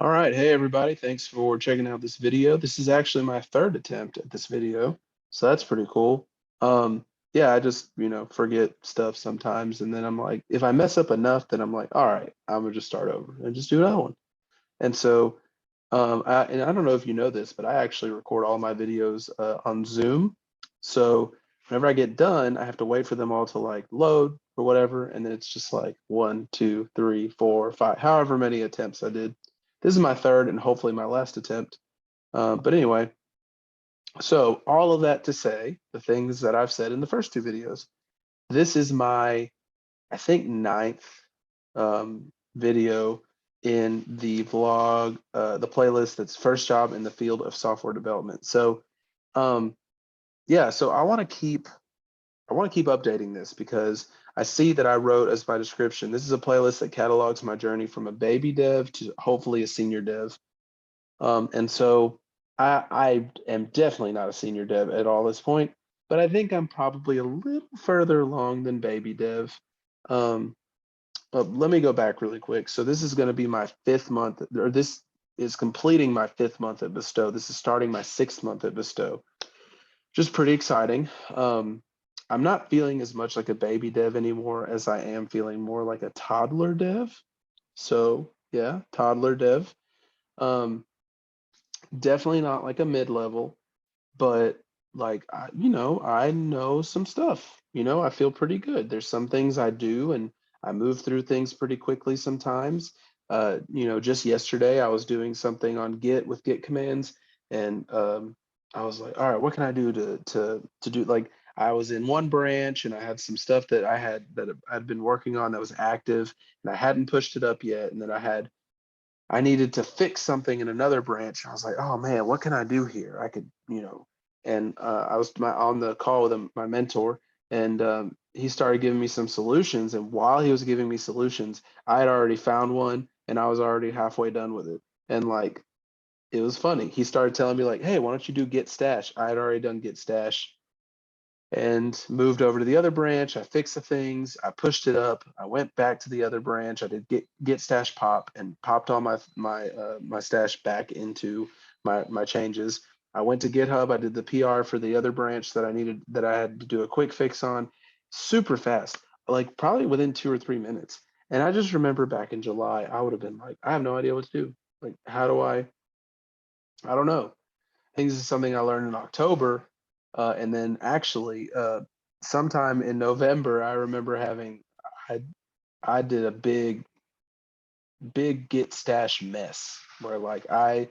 All right, hey everybody, thanks for checking out this video. This is actually my third attempt at this video, so that's pretty cool. Yeah, I just, forget stuff sometimes, and then I'm like, if I mess up enough, then I'm like, all right, I'm gonna just start over and just do another one. And so, and I don't know if you know this, but I actually record all my videos on Zoom. So whenever I get done, I have to wait for them all to like load or whatever, and then it's just like one, two, three, four, five, however many attempts I did. This is my third and hopefully my last attempt. But anyway, so all of that to say the things that I've said in the first two videos. This is my, I think, ninth video in the vlog, the playlist that's first job in the field of software development. So um, yeah, so I want to keep updating this because I see that I wrote as my description, this is a playlist that catalogs my journey from a baby dev to hopefully a senior dev. And so I am definitely not a senior dev at all this point, but I think I'm probably a little further along than baby dev. Um, Let me go back really quick. So this is going to be my fifth month, or this is completing my fifth month at Bestow. This is starting my sixth month at Bestow. Just pretty exciting. I'm not feeling as much like a baby dev anymore as I am feeling more like a toddler dev. So yeah, toddler dev. Um, Definitely not like a mid-level, but like I know some stuff. I feel pretty good. There's some things I do, and I move through things pretty quickly sometimes. Just yesterday I was doing something on Git with Git commands, and I was like, all right, what can I do to do, like, I was in one branch and I had some stuff that I'd been working on that was active and I hadn't pushed it up yet, and then I needed to fix something in another branch. I was like, oh man, what can I do here? I could, and I was on the call with my mentor, and he started giving me some solutions. And while he was giving me solutions, I had already found one and I was already halfway done with it. And like, it was funny. He started telling me like, hey, why don't you do Git Stash? I had already done Git Stash and moved over to the other branch. I fixed the things. I pushed it up. I went back to the other branch. I did get stash pop and popped all my stash back into my changes. I went to GitHub. I did the PR for the other branch that I had to do a quick fix on, super fast, like probably within 2 or 3 minutes. And I just remember back in July, I would have been like, I have no idea what to do. Like, how do I don't know. I think this is something I learned in October, and then actually, sometime in November, I remember I I did a big Git stash mess where like I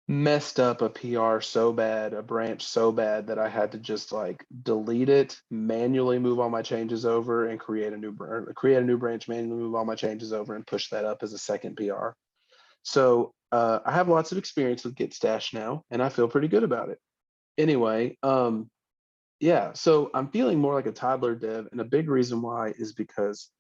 messed up a PR so bad, a branch so bad that I had to just like delete it, manually move all my changes over, and create a new branch, manually move all my changes over, and push that up as a second PR. So I have lots of experience with Git stash now, and I feel pretty good about it. Anyway, yeah, so I'm feeling more like a toddler dev, and a big reason why is because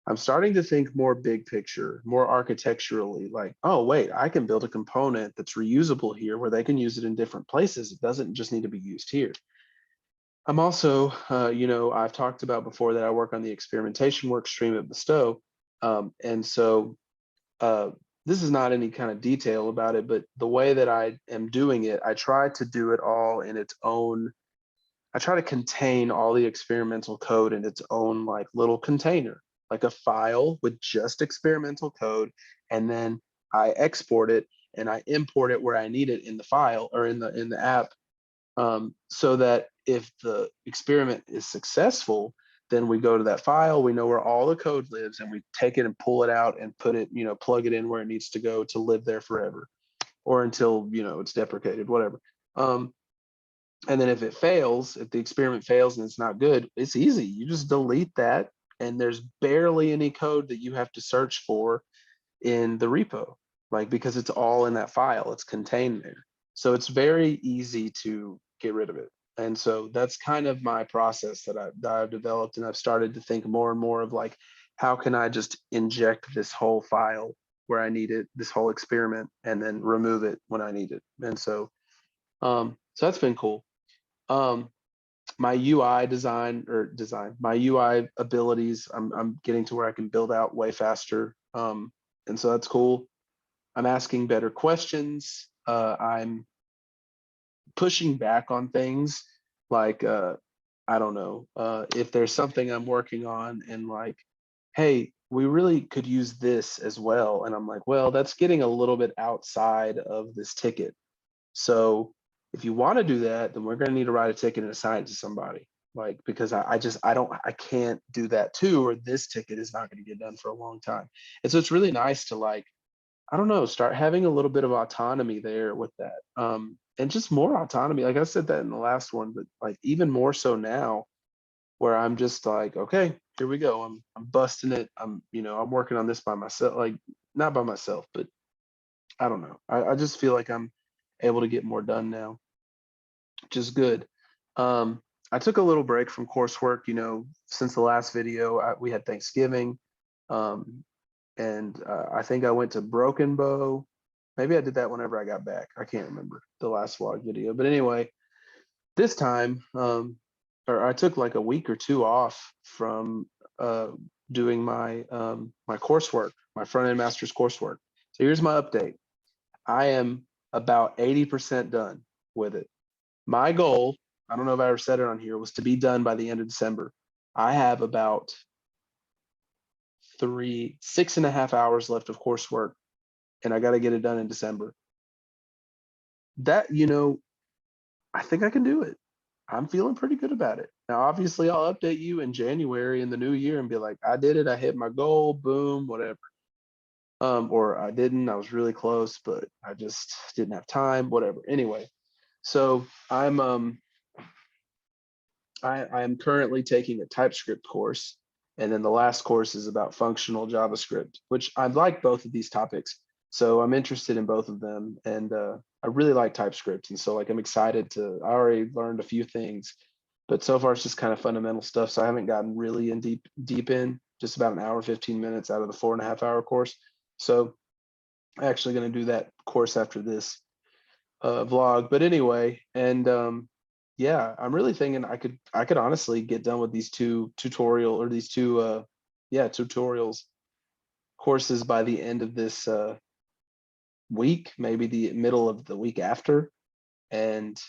I'm starting to think more big picture, more architecturally, like, oh, wait, I can build a component that's reusable here where they can use it in different places. It doesn't just need to be used here. I'm also, I've talked about before that I work on the experimentation work stream at Bestow. And so uh, this is not any kind of detail about it, but the way that I am doing it, I try to do it all in its own. I try to contain all the experimental code in its own like little container, like a file with just experimental code, and then I export it and I import it where I need it in the file or in the app, so that if the experiment is successful, then we go to that file, we know where all the code lives, and we take it and pull it out and put it, plug it in where it needs to go to live there forever or until it's deprecated, whatever. And then if it fails, if the experiment fails and it's not good, it's easy. You just delete that, and there's barely any code that you have to search for in the repo, like, because it's all in that file, it's contained there. So it's very easy to get rid of it. And so that's kind of my process that I've developed, and I've started to think more and more of like, how can I just inject this whole file where I need it, this whole experiment, and then remove it when I need it. And so that's been cool. Um, my my UI abilities, I'm getting to where I can build out way faster. And so that's cool. I'm asking better questions. I'm pushing back on things like I don't know, if there's something I'm working on and like, hey, we really could use this as well. And I'm like, well, that's getting a little bit outside of this ticket. So if you want to do that, then we're going to need to write a ticket and assign it to somebody. Like, because I can't do that too, or this ticket is not going to get done for a long time. And so it's really nice to like, I don't know, start having a little bit of autonomy there with that. And just more autonomy. Like I said that in the last one, but like even more so now where I'm just like, okay, here we go. I'm busting it. I'm working on this by myself, like not by myself, but I don't know. I just feel like I'm able to get more done now, which is good. I took a little break from coursework, since the last video. We had Thanksgiving. Um, and I think I went to Broken Bow. Maybe I did that whenever I got back. I can't remember the last vlog video, but anyway, this time, or I took like a week or two off from doing my coursework, my front end master's coursework. So here's my update. I am about 80% done with it. My goal, I don't know if I ever said it on here, was to be done by the end of December. I have about 6.5 hours left of coursework, and I got to get it done in December. That, I think I can do it. I'm feeling pretty good about it. Now, obviously, I'll update you in January in the new year and be like, I did it. I hit my goal. Boom, whatever. Or I didn't. I was really close, but I just didn't have time. Whatever. Anyway, so I'm currently taking a TypeScript course, and then the last course is about functional JavaScript, which I like both of these topics. So I'm interested in both of them, and I really like TypeScript, and so like I'm excited to. I already learned a few things, but so far it's just kind of fundamental stuff. So I haven't gotten really in deep in. Just about an hour, 15 minutes out of the 4.5 hour course. So I'm actually going to do that course after this vlog. But anyway, and yeah, I'm really thinking I could honestly get done with these two tutorials courses by the end of this week, maybe the middle of the week after. And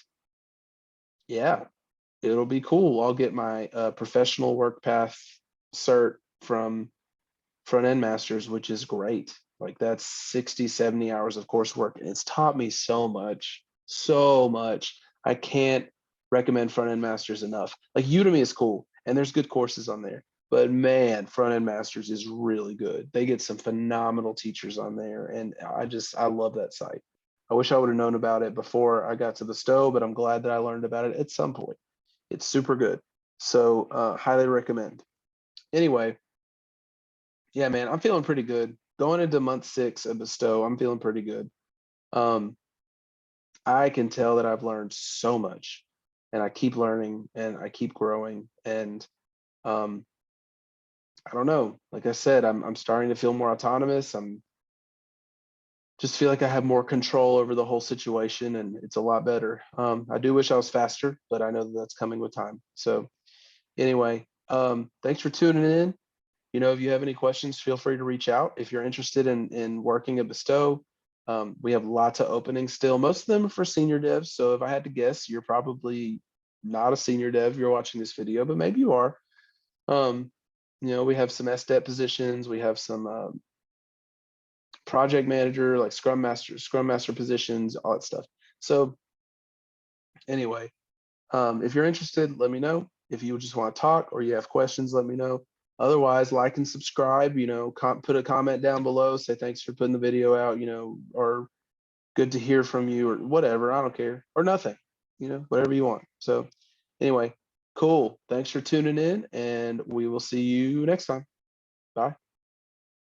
yeah, it'll be cool. I'll get my professional work path cert from front end masters, which is great. Like that's 60, 70 hours of coursework. And it's taught me so much, so much. I can't recommend front end masters enough. Like Udemy is cool and there's good courses on there, but man, front end masters is really good. They get some phenomenal teachers on there. And I love that site. I wish I would have known about it before I got to Bestow, but I'm glad that I learned about it at some point. It's super good. So highly recommend. Anyway, yeah, man, I'm feeling pretty good. Going into month 6 of Bestow, I'm feeling pretty good. I can tell that I've learned so much, and I keep learning and I keep growing. And I don't know. Like I said, I'm starting to feel more autonomous. I'm just feel like I have more control over the whole situation, and it's a lot better. I do wish I was faster, but I know that that's coming with time. So anyway, thanks for tuning in. If you have any questions, feel free to reach out. If you're interested in working at Bestow, we have lots of openings still. Most of them are for senior devs. So if I had to guess, you're probably not a senior dev. You're watching this video, but maybe you are. We have some SDET positions. We have some project manager, like scrum master positions, all that stuff. So anyway, if you're interested, let me know. If you just want to talk or you have questions, let me know. Otherwise, like and subscribe, put a comment down below, say thanks for putting the video out, or good to hear from you or whatever. I don't care, or nothing, whatever you want. So anyway, cool. Thanks for tuning in, and we will see you next time. Bye.